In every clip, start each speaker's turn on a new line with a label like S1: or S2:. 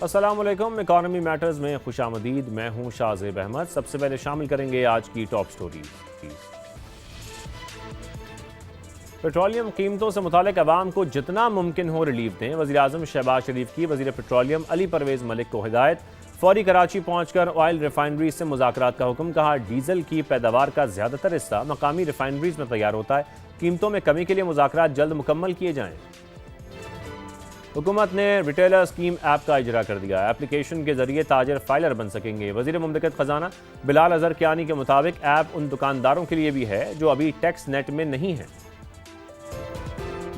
S1: अस्सलाम वालेकुम। Economy matters में खुशामदीद। मैं हूं शाहजेब अहमद। सबसे पहले शामिल करेंगे आज की टॉप स्टोरीज। पेट्रोलियम कीमतों से मुतालिक अवाम को जितना मुमकिन हो रिलीफ दें। वज़ीर आज़म शहबाज शरीफ की वज़ीर पेट्रोलियम अली परवेज़ मलिक को हिदायत। फौरी कराची पहुंचकर ऑयल रिफाइनरीज से मुज़ाकरात का हुक्म। कहा, डीजल की पैदावार का ज़्यादातर हिस्सा मकामी रिफाइनरीज में तैयार होता है। कीमतों में कमी के लिए मुज़ाकरात जल्द मुकम्मल किए जाएँ। हुकूमत ने रिटेलर स्कीम ऐप का इजरा कर दिया। एप्लीकेशन के जरिए ताजर फाइलर बन सकेंगे। वज़ीर मुमलिकत ख़जाना बिलाल अज़हर कियानी के मुताबिक ऐप उन दुकानदारों के लिए भी है जो अभी टैक्स नेट में नहीं है।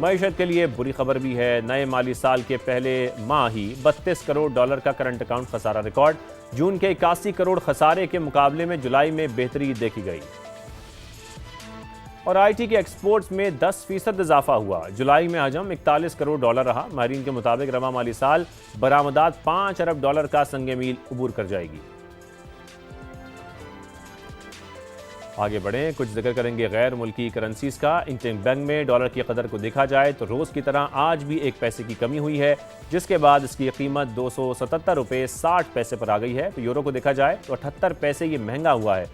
S1: मईशत के लिए बुरी खबर भी है। नए माली साल के पहले माह ही $32 करोड़ का करंट अकाउंट खसारा रिकॉर्ड। जून के 81 करोड़ खसारे के मुकाबले में जुलाई में बेहतरी देखी गई। और आईटी के एक्सपोर्ट्स में 10% इजाफा हुआ। जुलाई में हजम $41 करोड़ रहा। माहिरीन के मुताबिक रवा माली साल बरामदात $5 अरब का संगे मील उबूर कर जाएगी। आगे बढ़ें, कुछ जिक्र करेंगे गैर मुल्की करेंसीज का। इंटरबैंक बैंक में डॉलर की कदर को देखा जाए तो रोज़ की तरह आज भी 1 पैसे की कमी हुई है, जिसके बाद इसकी कीमत $277.60 पर आ गई है। तो यूरो को देखा जाए तो 78 पैसे ये महंगा हुआ है।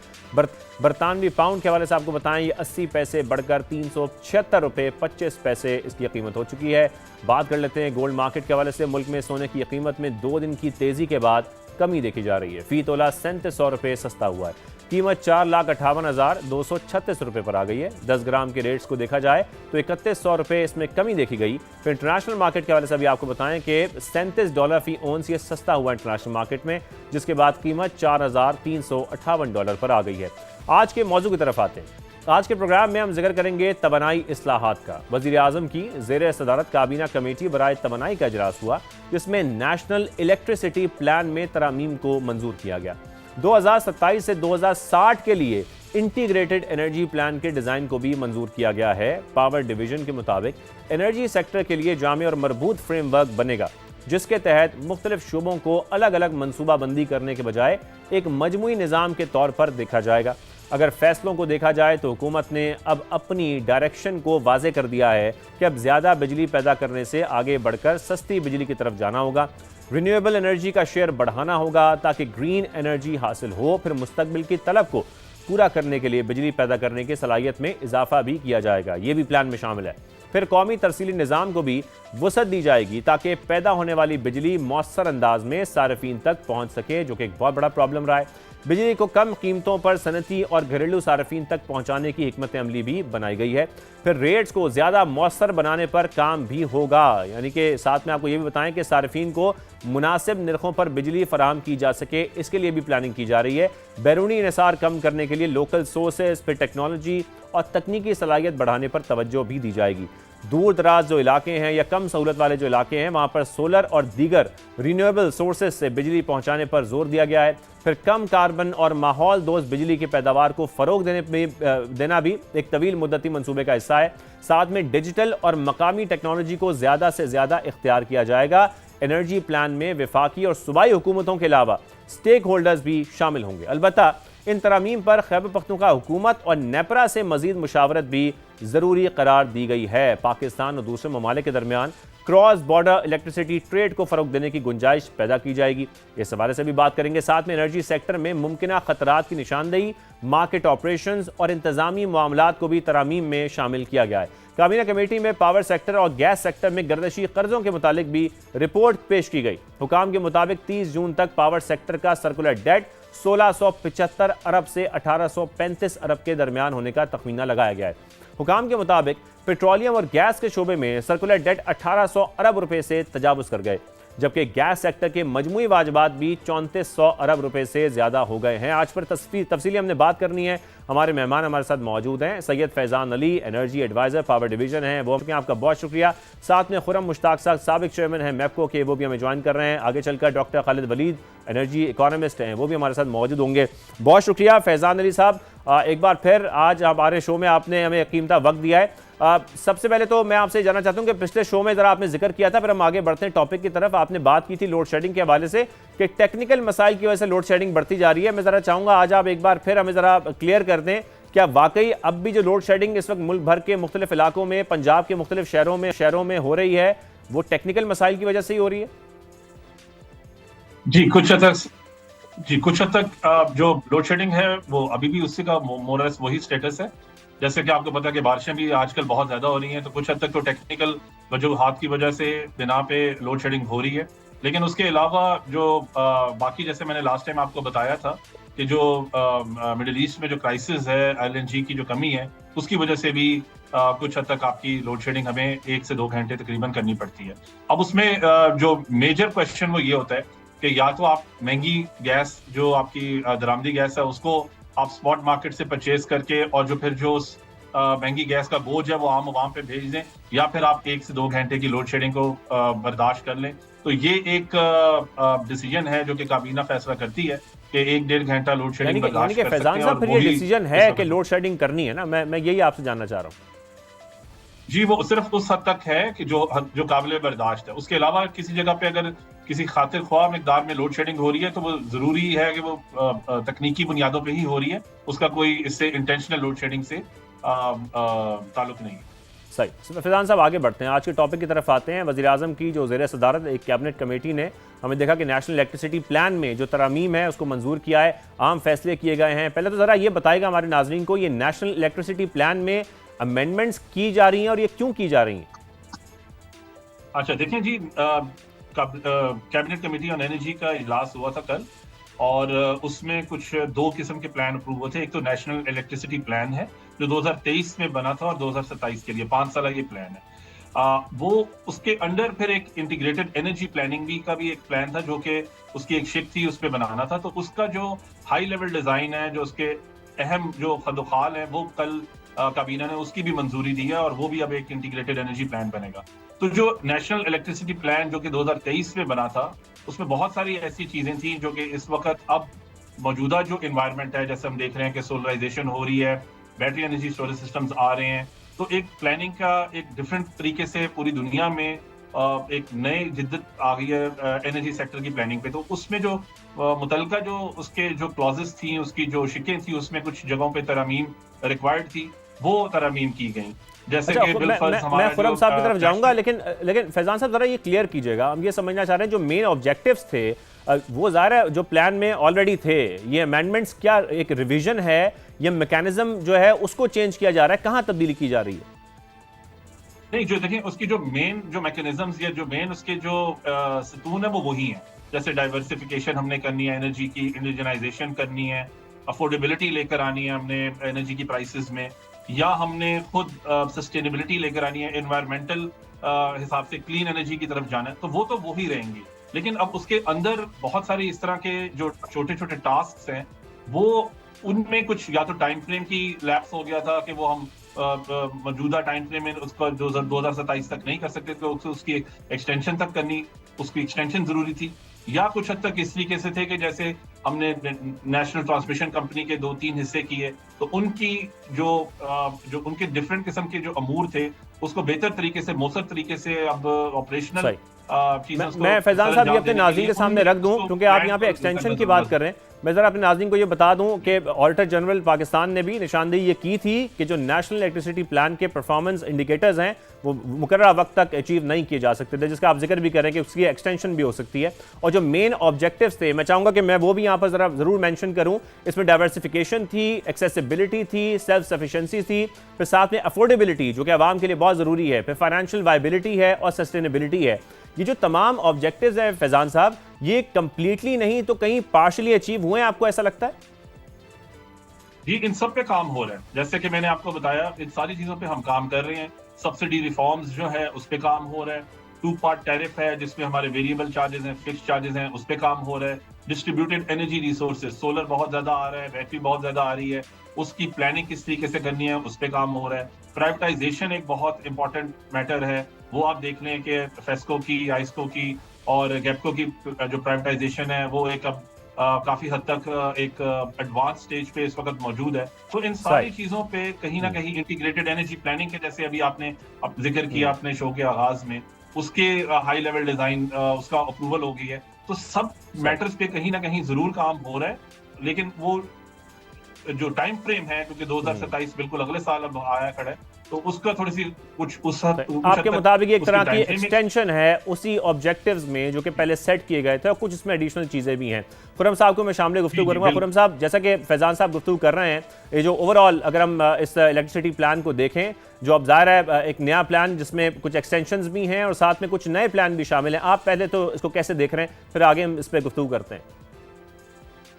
S1: बरतानवी पाउंड के हवाले से आपको बताएं, ये 80 पैसे बढ़कर $376.25 इसकी कीमत हो चुकी है। बात कर लेते हैं गोल्ड मार्केट के हवाले से। मुल्क में सोने की कीमत में 2 दिन की तेजी के बाद कमी देखी जा रही है। फी तोला $3700 सस्ता हुआ है। कीमत $4,58,236 पर आ गई है। 10 ग्राम के रेट्स को देखा जाए तो $3100 इसमें कमी देखी गई। फिर इंटरनेशनल मार्केट के हवाले से भी आपको बताएं कि $37 फी ओंस ये सस्ता हुआ इंटरनेशनल मार्केट में, जिसके बाद कीमत $4,358 पर आ गई है। आज के मौजू की तरफ आते हैं। आज के प्रोग्राम में हम जिक्र करेंगे तवानाई इस्लाहात का। वज़ीर आज़म की ज़ेर सदारत काबीना कमेटी बराए तवानाई का इजलास हुआ, जिसमें नेशनल इलेक्ट्रिसिटी प्लान में तरामीम को मंजूर किया गया। 2027 से 2060 के लिए इंटीग्रेटेड एनर्जी प्लान के डिज़ाइन को भी मंजूर किया गया है। पावर डिवीजन के मुताबिक एनर्जी सेक्टर के लिए जामे और मरबूत फ्रेमवर्क बनेगा, जिसके तहत मुख्तलिफ शोबों को अलग अलग मनसूबाबंदी करने के बजाय एक मजमूई निज़ाम के तौर पर देखा जाएगा। अगर फैसलों को देखा जाए तो हुकूमत ने अब अपनी डायरेक्शन को वाजे कर दिया है कि अब ज़्यादा बिजली पैदा करने से आगे बढ़कर सस्ती बिजली की तरफ जाना होगा। रिन्यूएबल एनर्जी का शेयर बढ़ाना होगा ताकि ग्रीन एनर्जी हासिल हो। फिर मुस्तकबिल की तलब को पूरा करने के लिए बिजली पैदा करने की सलाहियत में इजाफा भी किया जाएगा, ये भी प्लान में शामिल है। फिर कौमी तरसीली निज़ाम को भी वसअत दी जाएगी ताकि पैदा होने वाली बिजली मौसर अंदाज में सार्फिन तक पहुँच सके, जो कि एक बहुत बड़ा प्रॉब्लम रहा है। बिजली को कम कीमतों पर सनती और घरेलू सार्फिन तक पहुँचाने की हिकमत अमली भी बनाई गई है। फिर रेट्स को ज़्यादा मौसर बनाने पर काम भी होगा, यानी कि साथ में आपको ये भी बताएं कि सार्फिन को मुनासिब नरखों पर बिजली फराहम की जा सके, इसके लिए भी प्लानिंग की जा रही है। बैरूनी इन्हिसार कम करने के लिए लोकल सोर्सेज, फिर टेक्नोलॉजी और तकनीकी सलाहियत बढ़ाने पर तवज्जो भी दी जाएगी। दूर दराज जो इलाके हैं या कम सहूलत वाले जो इलाके हैं, वहाँ पर सोलर और दीगर रीन्यूएबल सोर्सेज से बिजली पहुँचाने पर जोर दिया गया है। फिर कम कार्बन और माहौल दोस्त बिजली की पैदावार को फ़रोग देना भी एक तवील मुद्दती मंसूबे का हिस्सा है। साथ में डिजिटल और मकामी टेक्नोलॉजी को ज़्यादा से ज़्यादा इख्तियार किया जाएगा। एनर्जी प्लान में वफाकी और सूबाई हुकूमतों के अलावा स्टेक होल्डर्स भी शामिल होंगे। अलबत्ता इन तरामीम पर खैबर पख्तूनख्वा हुकूमत और नेपरा से मजीद मुशावरत भी ज़रूरी करार दी गई है। पाकिस्तान और दूसरे ममालिक के दरमियान क्रॉस बॉर्डर इलेक्ट्रिसिटी ट्रेड को फ़रोग देने की गुंजाइश पैदा की जाएगी। इस हवाले से भी बात करेंगे। साथ में एनर्जी सेक्टर में मुमकिना खतरात की निशानदेही, मार्केट ऑपरेशंस और इंतजामी मामलात को भी तरामीम में शामिल किया गया है। काबीना कमेटी में पावर सेक्टर और गैस सेक्टर में गर्दशी कर्जों के मुतालिक भी रिपोर्ट पेश की गई। हुकाम के मुताबिक 30 जून तक पावर सेक्टर का सर्कुलर डेट 1675 अरब से 1835 अरब के दरमियान होने का तखमीना लगाया गया है। हुकाम के मुताबिक पेट्रोलियम और गैस के शोबे में सर्कुलर डेट 1800 अरब रुपए से तजावुज़ कर गए, जबकि गैस सेक्टर के मजमूई वाजबात भी 3400 अरब रुपए से ज़्यादा हो गए हैं। आज पर तफसीली हमने बात करनी है। हमारे मेहमान हमारे साथ मौजूद हैं। Syed Faizan Ali, energy adviser power division हैं, वो आपका बहुत शुक्रिया। साथ में खुरम मुश्ताक साहब, साबिक चेयरमैन हैं मैपको के, वो भी हमें ज्वाइन कर रहे हैं। आगे चलकर doctor Khalid Waleed, energy economist हैं, वो भी हमारे साथ मौजूद होंगे। बहुत शुक्रिया फैज़ान अली साहब, एक बार फिर आज हमारे शो में आपने हमें कीमती वक्त दिया है। सबसे पहले तो मैं आपसे जानना चाहता हूं कि पिछले शो में जरा आपने जिक्र किया था, फिर हम आगे बढ़ते हैं टॉपिक की तरफ। आपने बात की थी लोड शेडिंग के हवाले से कि टेक्निकल मसाइल की वजह से लोड शेडिंग बढ़ती जा रही है। मैं जरा चाहूंगा आज आप एक बार फिर हमें जरा क्लियर कर दें, क्या वाकई अब भी जो लोड शेडिंग इस वक्त मुल्क भर के मुख्तलिफ इलाकों में, पंजाब के मुख्तलिफ शहरों में हो रही है, वो टेक्निकल मसाइल की वजह से ही हो रही है?
S2: जी कुछ हद तक जो लोड शेडिंग है वो अभी भी उसी का मोरस वही स्टेटस है। जैसे कि आपको पता है कि बारिशें भी आजकल बहुत ज्यादा हो रही हैं, तो कुछ हद तक तो टेक्निकल वजूहात की वजह से बिना पे लोड शेडिंग हो रही है। लेकिन उसके अलावा जो बाकी, जैसे मैंने लास्ट टाइम आपको बताया था कि जो मिडिल ईस्ट में जो क्राइसिस है, एलएनजी की जो कमी है, उसकी वजह से भी कुछ हद तक आपकी लोड शेडिंग हमें 1 से 2 घंटे तकरीबन करनी पड़ती है। अब उसमें जो मेजर क्वेश्चन वो ये होता है कि या तो आप महंगी गैस, जो आपकी दरामदी गैस है, उसको आप स्पॉट मार्केट से परचेज करके, और जो फिर जो उस महंगी गैस का बोझ है वो आम आवाम पे भेज दें, या फिर आप 1 से 2 घंटे की लोड शेडिंग को बर्दाश्त कर लें। तो ये एक डिसीजन है जो कि काबीना फैसला करती है कि 1 1.5 घंटा लोड शेडिंग
S1: यानी
S2: बर्दाश्त
S1: कि
S2: कर सकते
S1: फैजान
S2: हैं,
S1: साहब
S2: और
S1: फिर
S2: वो
S1: ये
S2: ही
S1: डिसीजन
S2: इस
S1: है कि
S2: वक्त।
S1: लोड शेडिंग करनी है ना, मैं यही आपसे जानना चाह रहा हूँ।
S2: जी, वो सिर्फ उस हद तक है कि जो काबिल बर्दाश्त है। उसके अलावा किसी जगह पे अगर किसी खातिर ख्वाह मिकदार में लोड शेडिंग हो रही है, तो वो जरूरी है कि वो तकनीकी बुनियादों पे ही हो रही है। उसका कोई इससे इंटेंशनल लोड शेडिंग से ताल्लुक नहीं है।
S1: सही। फैजान साहब आगे बढ़ते हैं, आज के टॉपिक की तरफ आते हैं। वज़ीर आज़म की जो ज़ेर सदारत एक कैबिनेट कमेटी ने हमें देखा कि नेशनल इलेक्ट्रिसिटी प्लान में जो तरमीम है उसको मंजूर किया है, आम फैसले किए गए हैं। पहले तो ज़रा ये बताएगा हमारे नाजरीन को, ये नेशनल इलेक्ट्रिसिटी प्लान में अमेंडमेंट्स की जा रही हैं और ये क्यों की जा रही हैं?
S2: अच्छा, देखें जी, कैबिनेट कमेटी ऑन एनर्जी का इजलास हुआ था कल, और उसमें कुछ 2 किस्म के प्लान अप्रूव हुए थे। एक तो नेशनल इलेक्ट्रिसिटी प्लान है जो 2023 में बना था, और 2027 के लिए 5 साल ये प्लान है। वो उसके अंडर फिर एक इंटीग्रेटेड एनर्जी प्लानिंग भी का भी एक प्लान था, जो कि उसकी एक शिप थी, उस पर बनाना था। तो उसका जो हाई लेवल डिजाइन है, जो उसके अहम जो खदोखाल है, वो कल काबीना ने उसकी भी मंजूरी दी है, और वो भी अब एक इंटीग्रेटेड एनर्जी प्लान बनेगा। तो जो नेशनल इलेक्ट्रिसिटी प्लान जो कि 2023 में बना था, उसमें बहुत सारी ऐसी चीजें थी जो कि इस वक्त अब मौजूदा जो इन्वायरमेंट है, जैसे हम देख रहे हैं कि सोलराइजेशन हो रही है, बैटरी एनर्जी स्टोरेज सिस्टम्स आ रहे हैं, तो एक प्लानिंग का एक डिफरेंट तरीके से पूरी दुनिया में एक नए जिद्दत आ गई है एनर्जी सेक्टर की प्लानिंग पे। तो उसमें जो मुतलका जो उसके जो क्लॉजेस थी, उसकी जो शिकें थी, उसमें कुछ जगहों पे तरमीम रिक्वायर्ड थी, वो तरमीम की गई। जैसे
S1: अच्छा,
S2: कि
S1: मैं
S2: बिलफर्ज
S1: मैं
S2: हमारा जो
S1: खुरम साहब की तरफ जाऊंगा,
S2: नेशनल।
S1: लेकिन फैजान साहब ज़रा ये क्लियर कीजिएगा, हम ये समझना चाह रहे हैं जो मेन ऑब्जेक्टिव्स थे वो ज़ाहिर है जो प्लान में ऑलरेडी थे, ये अमेंडमेंट्स क्या एक रिवीजन है, ये मैकेनिज्म जो है उसको चेंज किया जा रहा है, कहाँ तब्दीली की जा रही है?
S2: नहीं, जो देखिए उसकी जो मेन जो मैकेनिज्म्स या जो मेन उसके जो सतून है वो वही है। जैसे डाइवर्सिफिकेशन हमने करनी है, एनर्जी की इंडिजनाइजेशन करनी है, अफोर्डेबिलिटी लेकर आनी है हमने एनर्जी की प्राइसेस में, या हमने खुद सस्टेनेबिलिटी लेकर आनी है, एनवायरमेंटल हिसाब से क्लीन एनर्जी की तरफ जाना है, तो वो ही रहेंगी। लेकिन अब उसके अंदर बहुत सारी इस तरह के जो छोटे छोटे टास्क हैं, वो उनमें कुछ या तो टाइम फ्रेम की लैप्स हो गया था कि वो हम मौजूदा टाइम फ्रेम में उसका 2027 तक नहीं कर सकते, तो उसकी एक्सटेंशन तक करनी, उसकी एक्सटेंशन जरूरी थी। या कुछ हद तक इस तरीके से थे कि जैसे हमने नेशनल ट्रांसमिशन कंपनी के 2 3 हिस्से किए, तो उनकी जो उनके डिफरेंट किस्म के जो अमूर थे, उसको बेहतर तरीके से, मौसर तरीके से अब ऑपरेशनल
S1: सही।
S2: चीजें
S1: मैं
S2: उसको
S1: फैजान
S2: सर
S1: साहब ये
S2: अंजाम
S1: अपने
S2: देने के
S1: नाज़रीन
S2: लिए
S1: के सामने
S2: उनने
S1: रख दूं,
S2: उसको
S1: क्योंकि आप
S2: प्लान
S1: यहाँ पे
S2: को
S1: एक्सटेंशन
S2: करना
S1: की बात
S2: जरूरत
S1: कर
S2: है।
S1: रहे हैं। मैं ज़रा अपने नाज़रीन को ये बता दूं कि ऑडिटर जनरल पाकिस्तान ने भी निशानदेही ये की थी कि जो नेशनल इलेक्ट्रिसिटी प्लान के परफॉर्मेंस इंडिकेटर्स हैं वो मुकर्ररा वक्त तक अचीव नहीं किए जा सकते थे, जिसका आप जिक्र भी करें कि उसकी एक्सटेंशन भी हो सकती है। और जो मेन ऑब्जेक्टिव्स थे, मैं चाहूँगा कि मैं वो भी यहाँ पर ज़रा ज़रूर मैंशन करूँ। इसमें डाइवर्सिफिकेशन थी, एक्सेसिबिलिटी थी, सेल्फ सफिशेंसी थी, फिर साथ में अफोर्डेबिलिटी जो कि आवाम के लिए बहुत ज़रूरी है, फिर फाइनेंशियल वायबिलिटी है और सस्टेनेबिलिटी है। ये जो तमाम ऑब्जेक्टिव्स हैं फैजान साहब, ये कंप्लीटली नहीं तो कहीं पार्शली अचीव हुए हैं, आपको ऐसा लगता है?
S2: जी, इन सब पे काम हो रहा है। जैसे कि मैंने आपको बताया, इन सारी चीजों पे हम काम कर रहे हैं। सब्सिडी रिफॉर्म्स जो है उस पे काम हो रहा है। 2 पार्ट टैरिफ है जिसमें हमारे वेरिएबल चार्जेस हैं, फिक्स चार्जेस हैं, उस पे काम हो रहा है। डिस्ट्रीब्यूटेड एनर्जी रिसोर्सेज, सोलर बहुत ज्यादा आ रहा है, बैटरी बहुत ज्यादा आ रही है, उसकी प्लानिंग किस तरीके से करनी है, उस पे काम हो रहा है। प्राइवेटाइजेशन एक बहुत इंपॉर्टेंट मैटर है, वो आप देख लें कि फेस्को की, आइस्को की और गैपको की जो प्राइवेटाइजेशन है, वो एक अब काफी हद तक एक एडवांस स्टेज पे इस वक्त मौजूद है। तो इन
S1: सही।
S2: सारी चीजों पे कहीं ना कहीं इंटीग्रेटेड एनर्जी प्लानिंग के, जैसे अभी आपने अब जिक्र किया अपने शो के आगाज में, उसके हाई लेवल डिजाइन उसका अप्रूवल हो गई है। तो सब
S1: सही।
S2: मैटर्स पे कहीं ना कहीं जरूर काम हो रहा है। लेकिन वो जो टाइम फ्रेम है, क्योंकि 2027 बिल्कुल अगले साल अब आया खड़ा है, तो उसका थोड़ी सी कुछ उस हद
S1: आपके मुताबिक एक
S2: उसकी
S1: तरह की
S2: time framing-
S1: एक्सटेंशन है उसी ऑब्जेक्टिव्स में जो कि पहले सेट किए गए थे और कुछ इसमें एडिशनल चीज़ें भी हैं। खुर्रम साहब को मैं शामिल गुफ्तगू
S2: जी,
S1: करूंगा। खुर्रम साहब, जैसा कि फैजान साहब गुफ्तगू कर रहे हैं, ये जो ओवरऑल अगर हम इस इलेक्ट्रिसिटी प्लान को देखें, जो अब ज़ाहिर है एक नया प्लान जिसमें कुछ एक्सटेंशंस भी हैं और साथ में कुछ नए प्लान भी शामिल हैं, आप पहले तो इसको कैसे देख रहे हैं, फिर आगे हम इस पर गुफ्तगू करते हैं।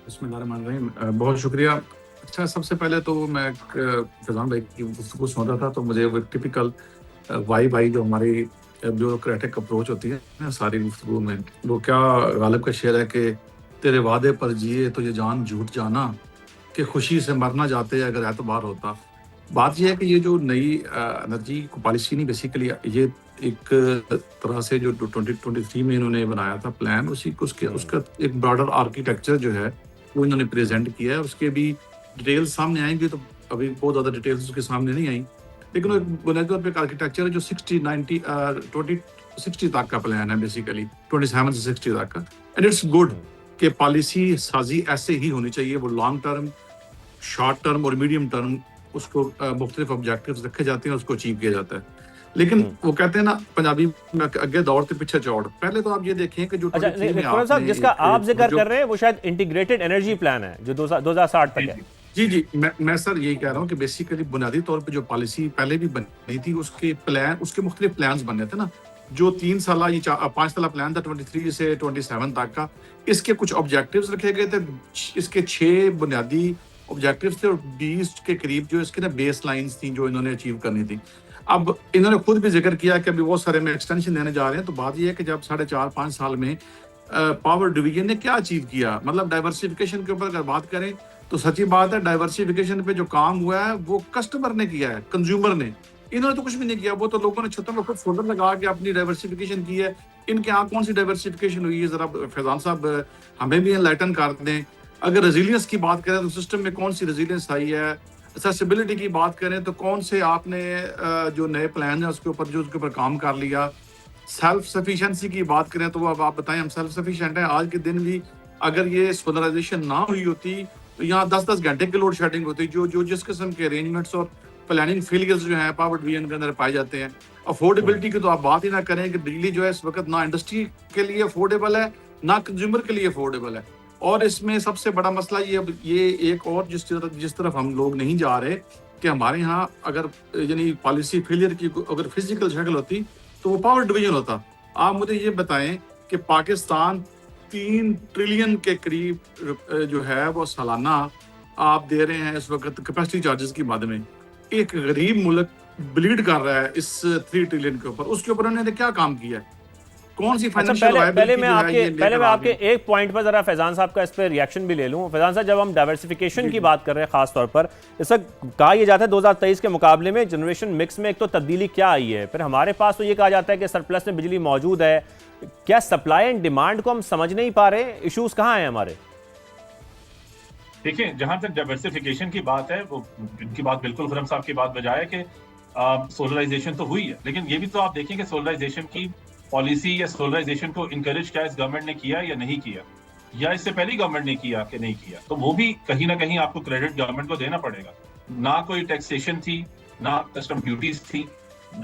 S3: बिस्मिल्लाहिर्रहमानिर्रहीम, बहुत शुक्रिया। अच्छा, सबसे पहले तो मैं फैजान भाई की गुफ्तगू सुन रहा था तो मुझे वो टिपिकल वाई जो हमारी ब्यूरोक्रेटिक अप्रोच होती है ना सारी गुफ्तगू में, वो क्या गालिब का शेर है कि तेरे वादे पर जिए तो ये जान झूठ जाना कि खुशी से मरना जाते अगर एतबार होता। बात यह है कि ये जो नई एनर्जी पॉलिसी नहीं, बेसिकली ये एक तरह से जो 2023 में इन्होंने बनाया था प्लान, उसका एक ब्रॉडर आर्किटेक्चर जो है वो इन्होंने प्रेजेंट किया है। उसके भी डिटेल्स सामने आएंगी, तो अभी बहुत ज़्यादा डिटेल्स उसके सामने नहीं आई, लेकिन वो बुनियादी तौर पर एक आर्किटेक्चर है जो 60 तक का प्लान है, बेसिकली 27 से 60 तक का। एंड इट्स गुड कि पॉलिसी साजी ऐसे ही होनी चाहिए, वो लॉन्ग टर्म, शॉर्ट टर्म और मीडियम टर्म उसको मुख्तलिफ ऑब्जेक्टिव्स रखे जाते हैं, उसको अचीव किया जाता है। लेकिन वो कहते हैं ना पंजाबी में, अगे दौड़ते पीछे चौड़। पहले तो आप ये देखें कि जो
S1: साहब जिसका आप जिक्र कर रहे हैं वो शायद इंटीग्रेटेड एनर्जी प्लान है जो 2060 तक है।
S3: जी, मैं सर यही कह रहा हूँ कि बेसिकली बुनियादी तौर पे जो पॉलिसी पहले भी बनी थी, उसके मुख्तलिफ प्लान्स बने थे ना, जो 3 साल 5 साल प्लान था 23 से 27 तक का। इसके कुछ ऑब्जेक्टिव्स रखे गए थे, इसके 6 बुनियादी ऑब्जेक्टिव्स थे और 20 के करीब जो इसके ना बेस लाइन्स थी जो इन्होंने अचीव करनी थी। अब इन्होंने खुद भी जिक्र किया कि अभी बहुत सारे में एक्सटेंशन देने जा रहे हैं। तो बात यह है कि जब 4.5-5 साल में पावर डिवीजन ने क्या अचीव किया, मतलब डाइवर्सिफिकेशन के ऊपर अगर बात करें तो सच्ची बात है, डाइवर्सिफिकेशन पे जो काम हुआ है वो कस्टमर ने किया है, कंज्यूमर ने। इन्होंने तो कुछ भी नहीं किया, वो तो लोगों ने छतों में खुद फोल्डर लगा के अपनी डाइवर्सिफिकेशन की है। इनके यहाँ कौन सी डाइवर्सिफिकेशन हुई है, जरा फैजान साहब हमें भी एनलाइटन कर दें। अगर रेजिलियंस की बात करें तो सिस्टम में कौन सी रेजिलियंस आई है, एक्सेसिबिलिटी की बात करें तो कौन से आपने जो नए प्लान है उसके ऊपर काम कर लिया। सेल्फ सफिशिएंसी की बात करें तो अब आप बताएं, हम सेल्फ सफिशिएंट हैं आज के दिन भी। अगर ये सोलराइजेशन ना हुई होती तो यहाँ 10-10 घंटे की लोड शेडिंग होती, जो जिस किस्म के अरेंजमेंट्स और प्लानिंग फेलियर्स जो हैं पावर डिवीजन के अंदर पाए जाते हैं। अफोर्डेबिलिटी की तो आप बात ही ना करें कि बिजली जो है इस वक्त ना इंडस्ट्री के लिए अफोर्डेबल है ना कंज्यूमर के लिए अफोर्डेबल है। और इसमें सबसे बड़ा मसला ये एक और जिस तरफ हम लोग नहीं जा रहे कि हमारे यहाँ अगर यानी पॉलिसी फेलियर की अगर फिजिकल शक्ल होती तो वो पावर डिवीजन होता। आप मुझे ये बताएं कि पाकिस्तान 3 ट्रिलियन के करीब जो है वो सालाना आप दे रहे हैं इस वक्त कैपेसिटी चार्जेस की मद में। एक गरीब मुल्क ब्लीड कर रहा है इस 3 ट्रिलियन के ऊपर, उसके ऊपर उन्होंने क्या काम किया है, कौन सी फाइनेंशियल
S1: पहले मैं आपके एक पॉइंट पर जरा फैजान साहब का इस पर रिएक्शन भी ले लूं। फैजान साहब, जब हम डाइवर्सिफिकेशन की बात कर रहे हैं खास तौर पर, इस वक्त कहा यह जाता है 2023 के मुकाबले में जनरेशन मिक्स में एक तो तब्दीली क्या आई है, फिर हमारे पास तो ये कहा जाता है कि सरप्लस में बिजली मौजूद है। क्या सप्लाई एंड डिमांड को हम समझ नहीं पा रहे, इश्यूज कहाँ हैं हमारे?
S2: देखिए, जहां तक डाइवर्सिफिकेशन की बात है, वो इनकी बात बिल्कुल खुर्रम साहब की बात बजाय है कि सोलराइजेशन तो हुई है, लेकिन ये भी तो आप देखें कि सोलराइजेशन की पॉलिसी या सोलराइजेशन को इनकरेज क्या इस गवर्नमेंट ने किया या नहीं किया, या इससे पहले गवर्नमेंट ने किया कि नहीं किया। तो वो भी कहीं ना कहीं आपको क्रेडिट गवर्नमेंट को देना पड़ेगा। ना कोई टैक्सेशन थी, ना कस्टम ड्यूटीज थी,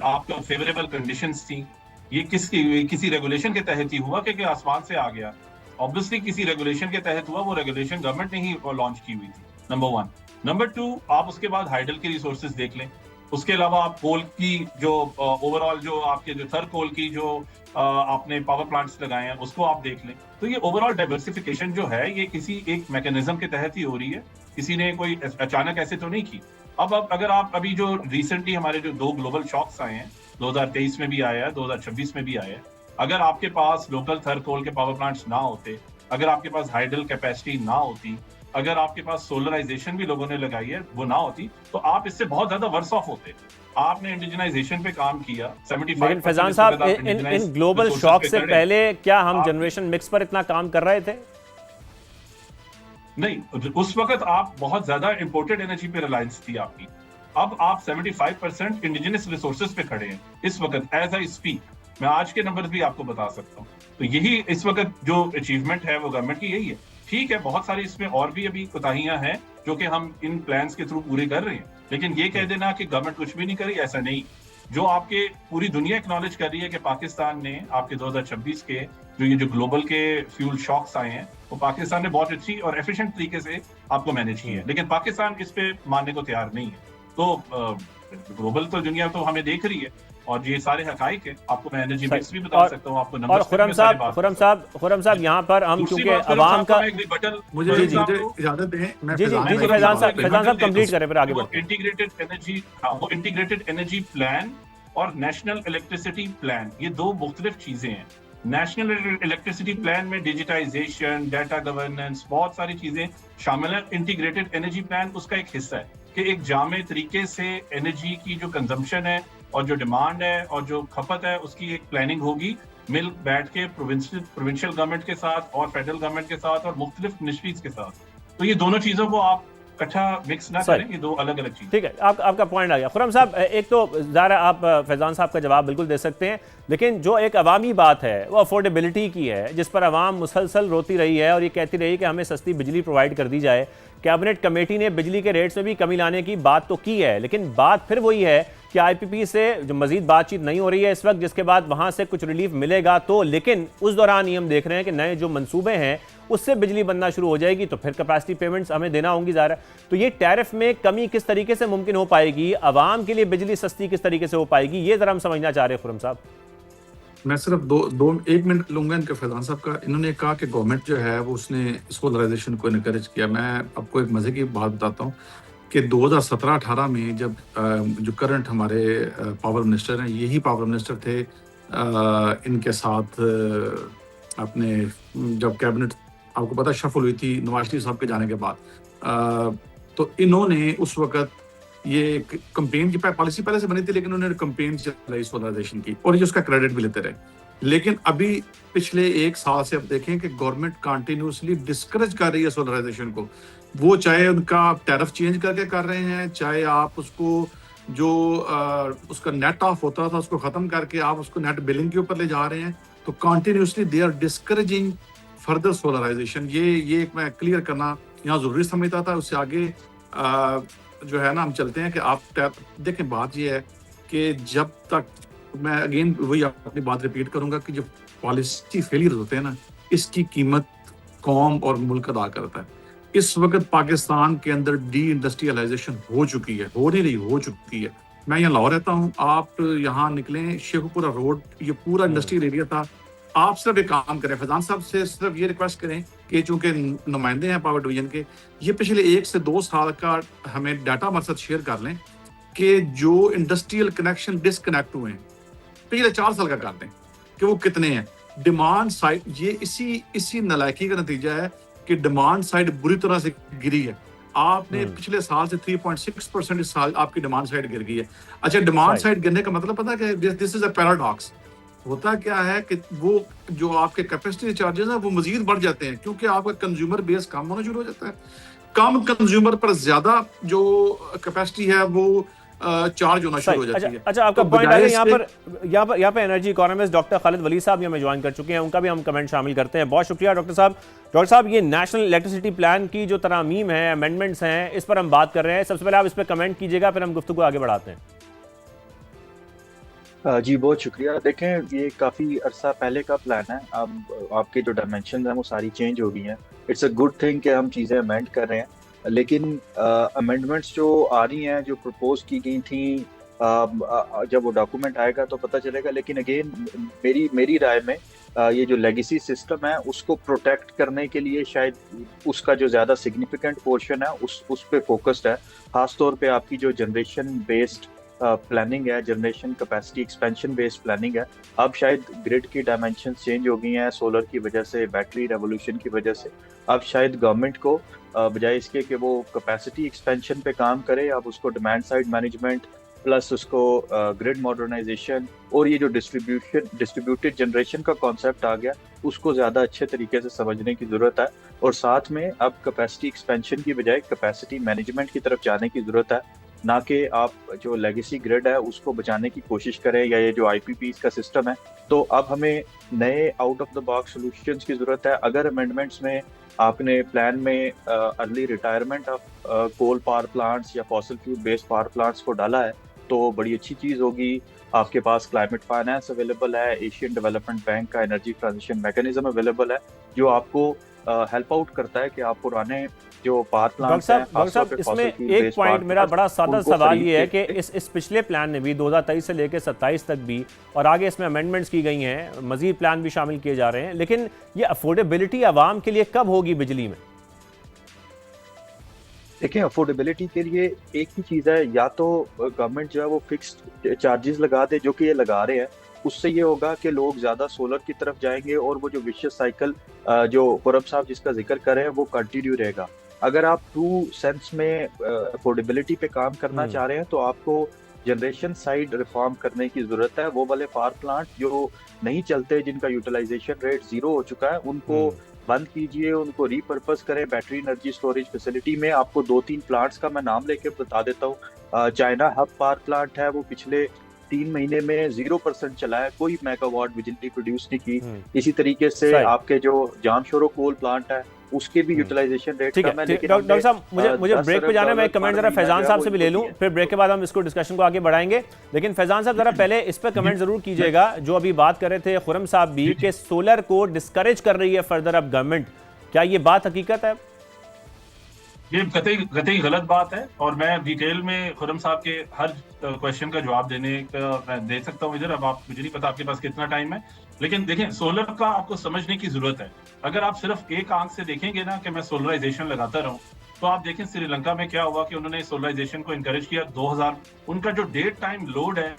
S2: आपको फेवरेबल कंडीशंस थी। ये किसी रेगुलेशन के तहत ही हुआ कि आसमान से आ गया? ऑब्वियसली किसी रेगुलेशन के तहत हुआ, वो रेगुलेशन गवर्नमेंट ने ही लॉन्च की हुई थी, नंबर 1। नंबर 2, आप उसके बाद हाइडल के रिसोर्सेज देख लें। उसके अलावा आप कोल की जो ओवरऑल जो आपके जो थर्ड कोल की जो आपने पावर प्लांट्स लगाए हैं उसको आप देख लें। तो ये ओवरऑल डाइवर्सिफिकेशन जो है ये किसी एक मैकेनिज्म के तहत ही हो रही है, किसी ने कोई अचानक ऐसे तो नहीं की। अब अगर आप अभी जो रिसेंटली हमारे जो 2 ग्लोबल शॉक्स आए हैं, 2023 में भी आया है, 2026 में भी आया है, अगर आपके पास लोकल थर्ड कोल के पावर प्लांट्स ना होते, अगर आपके पास हाइडल कैपेसिटी ना होती, अगर आपके पास सोलराइजेशन भी लोगों ने लगाई है वो ना होती, तो आप इससे बहुत ज्यादा वर्स ऑफ होते। आपने इंडिजिनाइजेशन पे काम किया 75।
S1: लेकिन फैजान साहब, इन ग्लोबल शॉक से पहले क्या हम जनरेशन मिक्स पर इतना काम कर रहे थे?
S2: नहीं, उस वक्त आप बहुत ज्यादा इंपोर्टेड एनर्जी पे रिलायंस थी आपकी। अब आप 75% इंडिजिनस रिसोर्सेज पे खड़े हैं इस वक्त एज आई स्पीक। मैं आज के नंबर भी आपको बता सकता हूँ। तो यही इस वक्त जो अचीवमेंट है वो गवर्नमेंट की यही है। ठीक है, बहुत सारी इसमें और भी अभी कोताहियां हैं जो कि हम इन प्लान्स के थ्रू पूरे कर रहे हैं, लेकिन ये कह देना कि गवर्नमेंट कुछ भी नहीं करी, ऐसा नहीं। जो आपके पूरी दुनिया एक्नॉलेज कर रही है कि पाकिस्तान ने आपके 2026 के जो ग्लोबल के फ्यूल शॉक्स आए हैं, वो पाकिस्तान ने बहुत अच्छी और एफिशिएंट तरीके से आपको मैनेज किया है, लेकिन पाकिस्तान इस पे मानने को तैयार नहीं है। तो ग्लोबल तो दुनिया तो हमें देख रही है, और ये सारे हकाइक है। आपको मैं एनर्जी मिक्स भी बता सकता हूँ, आपको
S1: और खुरम साहब यहाँ पर हम चूंकि अवाम का
S3: मुझे इजाजत दें, मैं
S1: जी फैजान साहब कंप्लीट करें फिर आगे बढ़ते हैं।
S2: इंटीग्रेटेड एनर्जी प्लान और नेशनल इलेक्ट्रिसिटी प्लान, ये दो मुख्तलिफ चीजें हैं। नेशनल इलेक्ट्रिसिटी प्लान में डिजिटाइजेशन, डाटा गवर्नेंस, बहुत सारी चीजें शामिल है। इंटीग्रेटेड एनर्जी प्लान उसका एक हिस्सा है कि एक जामे तरीके से एनर्जी की जो कंजम्पशन है और जो डिमांड है और जो खपत है, उसकी एक प्लानिंग होगी, मिल बैठ के प्रोविंशियल गवर्नमेंट के साथ और फेडरल गवर्नमेंट के साथ और मुख्तलिफ मिनिस्ट्रीज के साथ। तो ये दोनों चीजों को आप इकट्ठा मिक्स ना करें, ये दो अलग अलग चीज।
S1: ठीक है, आपका पॉइंट आ गया। खुरम साहब, एक तो ज़ाहिर आप फैजान साहब का जवाब बिल्कुल दे सकते हैं, लेकिन जो एक अवामी बात है वो अफोर्डेबिलिटी की है, जिस पर आवाम मुसलसल रोती रही है और ये कहती रही कि हमें सस्ती बिजली प्रोवाइड कर दी जाए। कैबिनेट कमेटी ने बिजली के रेट्स में भी कमी लाने की बात तो की है, लेकिन बात फिर वही है कि आईपीपी से जो मजीद बातचीत नहीं हो रही है इस वक्त, जिसके बाद वहां से कुछ रिलीफ मिलेगा तो, लेकिन उस दौरान ही हम देख रहे हैं कि नए जो मंसूबे हैं उससे बिजली बनना शुरू हो जाएगी, तो फिर कैपेसिटी पेमेंट्स हमें देना होंगी ज़ाहिर। तो ये टैरिफ में कमी किस तरीके से मुमकिन हो पाएगी, आवाम के लिए बिजली सस्ती किस तरीके से हो पाएगी, ये जरा हम समझना चाह रहे हैं खुरम साहब।
S3: मैं सिर्फ एक मिनट लूंगा इनके फैजान साहब का। इन्होंने कहा कि गवर्नमेंट जो है वो उसने सोलराइजेशन को इनकरेज किया। मैं आपको एक मजे की बात बताता हूँ कि 2017-18 में जब जो करंट हमारे पावर मिनिस्टर हैं, यही पावर मिनिस्टर थे इनके साथ अपने जब कैबिनेट आपको पता शफल हुई थी नवाज शरीफ साहब के जाने के बाद, तो इन्होंने उस वक्त ये कंपेन की पॉलिसी पहले से बनी थी, लेकिन उन्होंने कंपेन चलाई सोलराइजेशन की और ये उसका क्रेडिट भी लेते रहे। लेकिन अभी पिछले एक साल से अब देखें कि गवर्नमेंट कंटिन्यूसली डिस्करेज कर रही है सोलराइजेशन को। वो चाहे उनका टैरिफ चेंज करके कर रहे हैं, चाहे आप उसको जो उसका नेट ऑफ होता था उसको खत्म करके आप उसको नेट बिलिंग के ऊपर ले जा रहे हैं, तो continuously they are discouraging further solarisation. ये मैं क्लियर करना यहाँ जरूरी समझता था। उससे आगे जो है ना हम चलते हैं कि आप देखें, बात ये है कि जब तक, मैं अगेन वही अपनी बात रिपीट करूंगा कि जो पॉलिसी फेलियर होते हैं ना, इसकी कीमत कौम और मुल्क अदा करता है। इस वक्त पाकिस्तान के अंदर डी इंडस्ट्रियलाइजेशन हो चुकी है, हो नहीं रही, हो चुकी है। मैं यहाँ लाहौर रहता हूँ, आप यहाँ निकलें शेखुपुरा रोड, ये पूरा इंडस्ट्रियल एरिया था। आप सिर्फ एक काम करें, फैजान साहब से सिर्फ ये रिक्वेस्ट करें कि चूंकि नुमाइंदे हैं पावर डिवीजन के, ये पिछले 1 से 2 साल का हमें डाटा हमारे साथ शेयर कर लें कि जो इंडस्ट्रियल कनेक्शन डिसकनेक्ट हुए हैं पिछले 4 साल का कर दें कि वो कितने हैं। डिमांड साइड, ये इसी नालायकी का नतीजा है कि डिमांड साइड बुरी तरह से गिरी है। आपने पिछले साल से 3.6% इस साल आपकी डिमांड साइड गिर गई है। अच्छा, डिमांड साइड गिरने का मतलब पता है कि दिस इज अ पैराडॉक्स। होता क्या है कि वो जो आपके कैपेसिटी चार्जेस हैं वो मजीद बढ़ जाते हैं, क्योंकि आपका कंज्यूमर बेस कम होना शुरू हो जाता है। कम कंज्यूमर पर ज्यादा जो कैपेसिटी है वो चार्ज होना शुरू हो जाती है।
S1: अच्छा, आपका पॉइंट है। यहाँ पे एनर्जी इकोनॉमिस्ट डॉक्टर खालिद वली साहब हमें ज्वाइन कर चुके हैं, उनका भी हम कमेंट शामिल करते हैं। बहुत शुक्रिया डॉक्टर साहब। डॉक्टर साहब, ये नेशनल इलेक्ट्रिसिटी प्लान की जो तरामीम है, अमेंडमेंट्स हैं, इस पर हम बात कर रहे हैं। सबसे पहले आप इस पर कमेंट कीजिएगा, फिर हम गुफ्तगू आगे बढ़ाते हैं।
S4: जी बहुत शुक्रिया। देखें, ये काफ़ी अरसा पहले का प्लान है। अब आपके जो डायमेंशन हैं वो सारी चेंज हो गई हैं। इट्स अ गुड थिंग कि हम चीज़ें अमेंड कर रहे हैं, लेकिन अमेंडमेंट्स जो आ रही हैं, जो प्रपोज की गई थी, जब वो डॉक्यूमेंट आएगा तो पता चलेगा। लेकिन अगेन मेरी राय में ये जो लेगेसी सिस्टम है उसको प्रोटेक्ट करने के लिए शायद उसका जो ज़्यादा सिग्निफिकेंट पोर्शन है उस पर फोकस्ड है। ख़ासतौर पे आपकी जो जनरेशन बेस्ड प्लानिंग है, generation capacity expansion based planning है। अब शायद ग्रिड की डायमेंशन चेंज हो गई हैं सोलर की वजह से, बैटरी रेवोल्यूशन की वजह से। अब शायद गवर्नमेंट को बजाय इसके कि वो कैपेसिटी एक्सपेंशन पे काम करे, अब उसको डिमांड साइड मैनेजमेंट प्लस उसको ग्रिड मॉडर्नाइजेशन और ये जो डिस्ट्रीब्यूटेड जनरेशन का कॉन्सेप्ट आ गया, उसको ज़्यादा अच्छे तरीके से समझने की ज़रूरत है। और साथ में अब कैपेसिटी एक्सपेंशन की बजाय कैपेसिटी मैनेजमेंट की तरफ जाने की ज़रूरत है, ना कि आप जो लेगेसी ग्रिड है उसको बचाने की कोशिश करें या ये जो आईपीपीज का सिस्टम है। तो अब हमें नए out of the box solutions की ज़रूरत है। अगर अमेंडमेंट्स में आपने प्लान में early retirement of coal power plants या fossil fuel based power plants को डाला है तो बड़ी अच्छी चीज़ होगी। आपके पास क्लाइमेट फाइनेंस अवेलेबल है, एशियन डेवलपमेंट बैंक का एनर्जी ट्रांजिशन मैकेनिज्म अवेलेबल है जो आपको हेल्प आउट करता है कि आप पुराने जो पावर प्लांट्स हैं,
S1: डॉक्टर साहब इसमें एक पॉइंट मेरा बड़ा सादा सवाल ये है कि इस पिछले प्लान ने भी 2023 से लेकर 27 तक भी और आगे इसमें अमेंडमेंट्स की गई हैं, मजीद प्लान भी शामिल किए जा रहे हैं, लेकिन ये अफोर्डेबिलिटी आवाम के लिए कब होगी बिजली में?
S4: देखिए, अफोर्डेबिलिटी के लिए एक ही चीज़ है, या तो गवर्नमेंट जो है वो फिक्स्ड चार्जेस लगा दे जो कि ये लगा रहे हैं। उससे ये होगा कि लोग ज़्यादा सोलर की तरफ जाएंगे और वो जो विशियस साइकिल जो खुरम साहब जिसका जिक्र कर रहे हैं वो कंटिन्यू रहेगा। अगर आप ट्रू सेंस में अफोर्डेबिलिटी पे काम करना चाह रहे हैं तो आपको जनरेशन साइड रिफॉर्म करने की ज़रूरत है। वो वाले पावर प्लांट जो नहीं चलते, जिनका यूटिलाइजेशन रेट 0 हो चुका है, उनको बंद कीजिए, उनको रीपर्पस करें बैटरी एनर्जी स्टोरेज फैसिलिटी में। आपको 2-3 प्लांट्स का मैं नाम लेके बता देता हूँ। चाइना हब पावर प्लांट है, वो पिछले 3 महीने में 0% चला है, कोई मेगावाट बिजली प्रोड्यूस नहीं की। इसी तरीके से आपके जो जामशोरो कोल प्लांट है उसके भी यूटिलाइजेशन रेट कम है। लेकिन
S1: डॉक्टर साहब मुझे ब्रेक पे जाना है, मैं कमेंट जरा फैजान साहब से भी ले लूं, फिर ब्रेक के बाद हम इसको डिस्कशन को आगे बढ़ाएंगे। लेकिन फैजान साहब जरा पहले इस पर कमेंट जरूर कीजिएगा जो अभी बात कर रहे थे खुरम साहब भी कि सोलर को डिस्करेज कर रही है फर्दर अब गवर्नमेंट, क्या ये बात हकीकत है?
S2: ये कतई गलत बात है और मैं डिटेल में खुरम साहब के हर क्वेश्चन का जवाब देने का मैं दे सकता हूँ इधर। अब आप मुझे नहीं पता आपके पास कितना टाइम है, लेकिन देखें सोलर का आपको समझने की जरूरत है। अगर आप सिर्फ एक आंख से देखेंगे ना कि मैं सोलराइजेशन लगाता रहूं, तो आप देखें श्रीलंका में क्या हुआ कि उन्होंने सोलराइजेशन को इनकरेज किया। 2000 उनका जो डे टाइम लोड है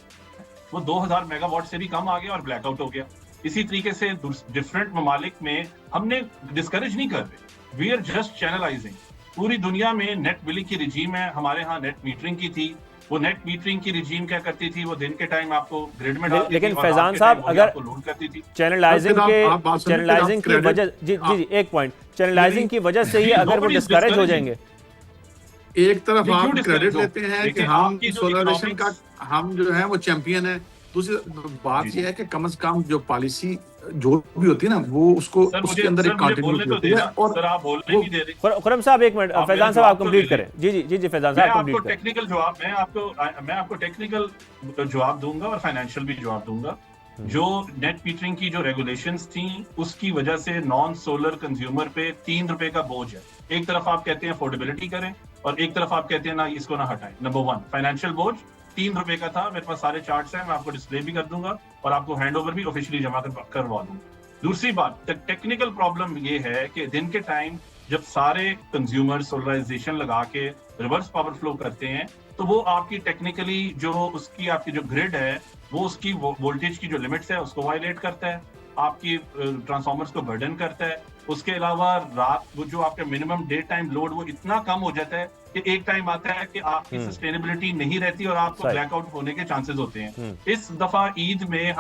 S2: वो 2000 मेगावाट से भी कम आ गया और ब्लैकआउट हो गया। इसी तरीके से डिफरेंट ममालिक में हमने डिस्करेज नहीं कर रहे, वी आर जस्ट चैनलाइजिंग। पूरी दुनिया में नेट बिलिंग की रिजीम है, हमारे यहाँ नेट मीटरिंग की थी। वो नेट मीटरिंग की रिजीम क्या करती थी, वो दिन के टाइम आपको ग्रिड में डालती थी,
S1: लेकिन फैजान साहब अगर
S2: लोड करती थी।
S1: चैनलाइजिंग की वजह जी एक पॉइंट, चैनलाइजिंग की वजह से ही अगर वो डिस्करेज हो जाएंगे।
S3: एक तरफ आप क्रेडिट लेते हैं कि हम सोलराइजेशन का हम जो है वो चैंपियन है, दूसरी बात यह है कि कम से कम जो पॉलिसी जो भी होती है ना वो उसको उसके अंदर एक कंटिन्यूटी होती है। और
S2: सर आप बोलने नहीं दे रहे।
S1: खुरम साहब एक मिनट, फैजान साहब आप कंप्लीट करें। जी फैजान साहब कंप्लीट करें।
S2: टेक्निकल जवाब मैं आपको टेक्निकल जवाब दूंगा और फाइनेंशियल भी जवाब दूंगा। जो नेट मीटरिंग की जो रेगुलेशंस थी उसकी वजह से नॉन सोलर कंज्यूमर पे 3 रुपए का बोझ है। एक तरफ आप कहते हैं अफोर्डेबिलिटी करें और एक तरफ आप कहते हैं ना इसको ना हटाएं। नंबर 1 फाइनेंशियल बोझ 3 रुपए का था। मेरे पास सारे चार्ट्स हैं, मैं आपको डिस्प्ले भी कर दूंगा और आपको हैंडओवर भी ऑफिशियली जमा करवा दूंगा। दूसरी बात टेक्निकल प्रॉब्लम ये है कि दिन के टाइम जब सारे कंज्यूमर सोलराइजेशन लगा के रिवर्स पावर फ्लो करते हैं तो वो आपकी टेक्निकली जो उसकी आपकी जो ग्रिड है वो उसकी वोल्टेज की जो लिमिट्स है उसको वायलेट करता है, आपकी ट्रांसफार्मर्स को बर्डन करता है। उसके अलावा रात वो जो आपका मिनिमम डे टाइम लोड वो इतना कम हो जाता है कि एक टाइम आता है कि आपकी सस्टेनेबिलिटी नहीं रहती और आपको ब्लैकआउट होने के चांसेस होते हैं। इस दफा ईद में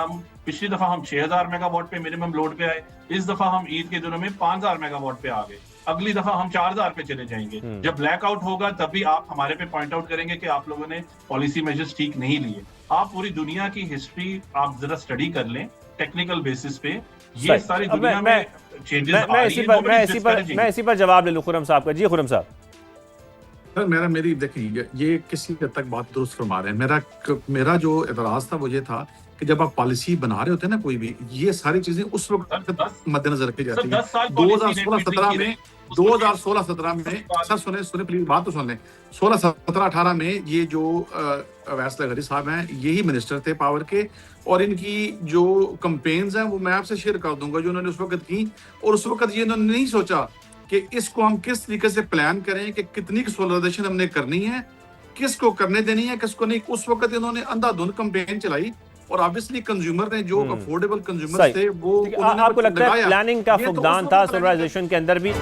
S2: पिछली दफा हम 6000 मेगावाट पे मिनिमम लोड पे आए, इस दफा हम ईद के दिनों में 5000 मेगावाट पे आ गए, अगली दफा हम 4000 पे चले जाएंगे। जब ब्लैकआउट होगा तब भी आप हमारे पे पॉइंट आउट करेंगे कि आप लोगों ने पॉलिसी मेजर्स ठीक नहीं लिए। आप पूरी दुनिया की हिस्ट्री आप जरा स्टडी कर लें टेक्निकल बेसिस पे, ये सारी दुनिया में चेंजेस आ रही है।
S1: मैं इसी पर जवाब ले लूं खुरम साहब का। जी खुरम साहब।
S3: सर मेरी देखिए ये किसी हद तक बात दुरुस्त फरमा रहे हैं। मेरा जो एतराज था वो ये था कि जब आप पॉलिसी बना रहे होते हैं ना कोई भी, ये सारी चीजें उस वक्त मद्देनजर रखी जाती है। 2016-17 में सर सुने प्लीज बात तो सुन लें। 16-17-18 में ये जो अवैस लहरी साहब हैं यही मिनिस्टर थे पावर के, और इनकी जो कंपेन्स हैं वो मैं आपसे शेयर कर दूंगा जो उन्होंने उस वक्त की। और उस वक्त ये उन्होंने नहीं सोचा कि इसको हम किस तरीके से प्लान करें कि कितनी सोलराइजेशन हमने करनी है, किसको करने देनी है, किसको नहीं। उस वक्त इन्होंने अंधाधुंध कंपेन चलाई और ऑब्वियसली कंज्यूमर ने जो अफोर्डेबल कंज्यूमर थे वो
S1: आपको लगता है प्लानिंग का फुकदान था सोलराइजेशन के अंदर भी।